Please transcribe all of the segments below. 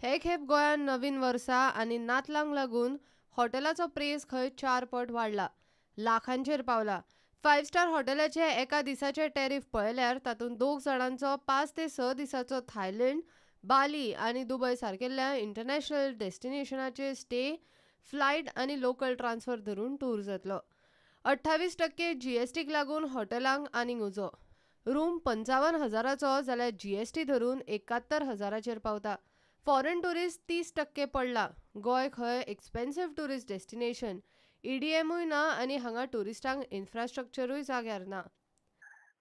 हे खेप गोंयान नवीन वर्सा आनी नातलांक लागून हॉटेलाचो प्रेस खंय 4 पट वाडला, लाखांचेर पावला. 5 स्टार हॉटेलाचे एका दिसाचे टॅरिफ पळयल्यार तातूंत 2 जाणांचो 5 ते 6 दिसांचो थायलंड, बाली आनी दुबय सारकेल्या इंटरनॅशनल डेस्टिनेशनाचेर स्टे, फ्लायट आनी लोकल ट्रान्सफर धरून टूर जातलो. 28% जीएसटीक लागून हॉटेलांक आनीक उजो. रूम 55,000चो जाल्यार जीएसटी धरून 71,000चेर पावता. फॉरेन टुरिस्ट 30% पडला. गोंय खंय एक्सपेन्सिव्ह टुरिस्ट डेस्टिनेशन. ईडीएमूय ना आनी हांगा टुरिस्टांक इन्फ्रास्ट्रक्चरूय जाग्यार ना.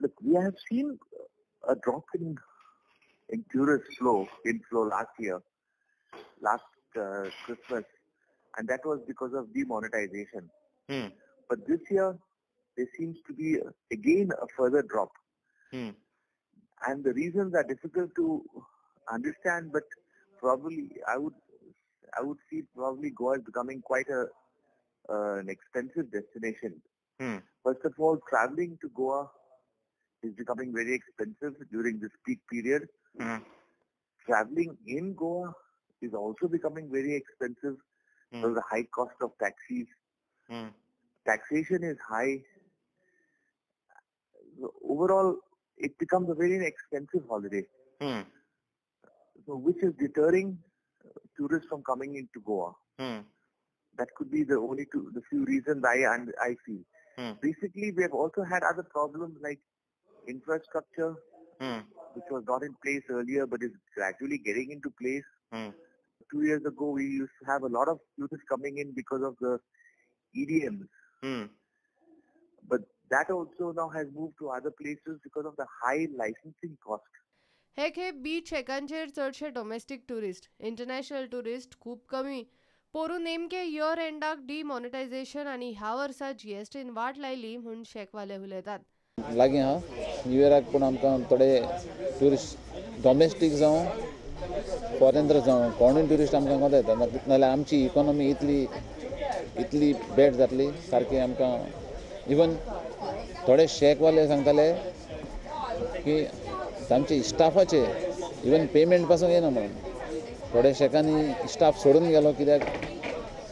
Look, we have seen a drop in tourist inflow last year, Christmas, and that was because of demonetization. But this year, there seems to be again a further drop. And the reasons are difficult to understand, but probably I would see probably Goa is becoming quite an expensive destination. First of all, traveling to Goa is becoming very expensive during this peak period. Traveling in Goa is also becoming very expensive because of the high cost of taxis. Taxation is high. So overall, it becomes a very expensive holiday. So which is deterring tourists from coming into Goa. That could be the few reasons I feel. Basically, we have also had other problems like infrastructure, which was not in place earlier but is gradually getting into place. 2 years ago, we used to have a lot of tourists coming in because of the EDMs. But that also now has moved to other places because of the high licensing cost. हे खेप beach शेकांचेर चडशे domestic tourist, international tourist खूब कमी. पोरू नेमके year एंडाक demonetisation आनी ह्या वर्सा GSTIN वाट लायली म्हूण शेकवाले उलयतात. लागीं हा न्यू इयराक पूण आमकां थोडे ट्युरिस्ट डोमेस्टीक जावं फॉरेनर जावं कोणूय ट्युरिस्ट आमकां कोंता येता, नाजाल्यार आमची इकॉनॉमी इतली बॅड जातली सारकी. आमकां इवन थोडे शेकवाले सांगताले की तांचे स्टाफाचे इवन पेमेंट पासून येना म्हणून. थोड्या शेकांनी स्टाफ सोडून गेलो कित्याक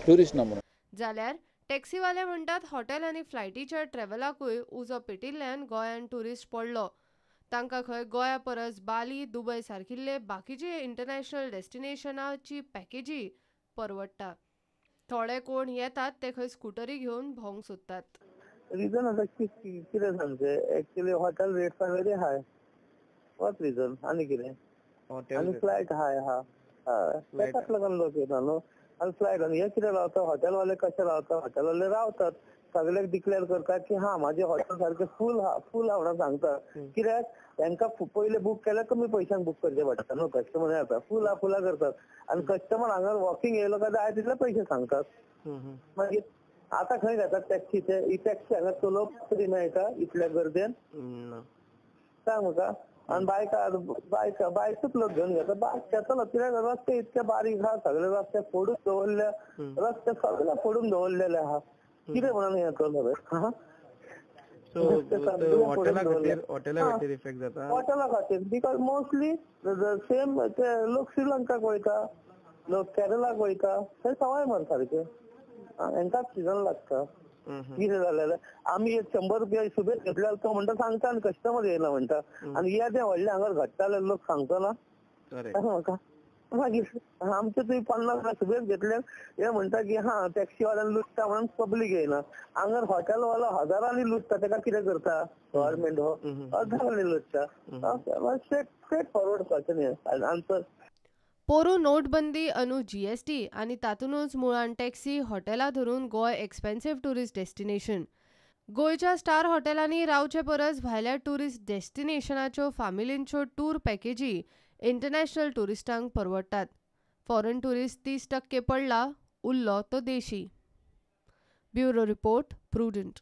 ट्युरिस्ट ना म्हणून. जाल्यार टॅक्सीवाले म्हणटात हॉटेल आनी फ्लायटीच्या ट्रॅव्हलाकूय उजो पेटिल्ल्यान गोंयान टुरिस्ट पडलो. तांकां खंय गोंया परस बाली, दुबय सारकिल्ले बाकीचे इंटरनॅशनल डेस्टिनेशनाची पॅकेजी परवडटा. थोडे कोण येतात ते खंय स्कुटरी घेवन भोंवंक सोदतात. रिजन आसा कितें सांगचे, actually hotel rates are very high. What reason? आणि कितें आनी फ्लायट हाय हा. ताकाच लागून लोक येता न्हू. आनी फ्लायट आनी हे कितें रावता, हॉटेलवाले कशे रावता, हॉटेलवाले रावतात सगळ्याक डिक्लेअर करतात की हा माझे हॉटेल सारखे फूल हा म्हणून सांगतात. कित्याक तांकां पयले बूक केल्यार कमी पयशांक बूक करचे पडटा न्हू. कस्टमर येता फुला करतात आनी कस्टमर हांगा वॉकिंग येयलो काय जाय तितले पयशे सांगतात. मागीर आतां खंय घेतात टॅक्सीचे? ही टॅक्सी हांगा चलोवपाक तरी मेळटा इतल्या गर्देन? सांग म्हाका. आणि बायकूच लोक घेऊन घेतात. बायक घेतलो कित्याक रस्ते इतके बारीक आहा, सगळे रस्ते फोडून दवरले, रस्ते सगळे फोडून दवरलेले आहा. कितें म्हणून हे करलो हॉटेला खातीर? बिकॉज मोस्टली सेम लोक श्रीलंकाक वयता, लोक केरळाक वयता, थंय सवाय मार सारखे हांकांच सीजन लागता. कितें जालें आमी 100 रुपया सुबेज घेतल्यार तो म्हणटा सांगता आनी कस्टमर येयना म्हणटा. आनी हे ते व्हडले हांगा घडटाले लोक सांगतो ना म्हाका. मागीर आमचे तुवें 50 सुबेज घेतल्यार हे म्हणटा की हा टॅक्सीवाल्यान लुटता म्हणून पब्लीक येयना. हांगा हॉटेलवालो हजारांनी लुटता, ताका कितें करता गव्हर्नमेंट? हो हजारांनी लुटता. Straight forward question answer. पोरू नोटबंदी अनु जीएसटी आनी तातूंतच मुळान टॅक्सी, हॉटेलां धरून गोंय एक्सपेन्सिव्ह टुरिस्ट डेस्टिनेशन. गोंयच्या स्टार हॉटेलांनी रावचे परस भायल्या टुरिस्ट डेस्टिनेशनाच्यो फामिलींच्यो टूर पॅकेजी इंटरनॅशनल टुरिस्टांक परवडटात. फॉरेन टुरिस्ट 30% पडला, उरलो तो देशी. Bureau report, prudent.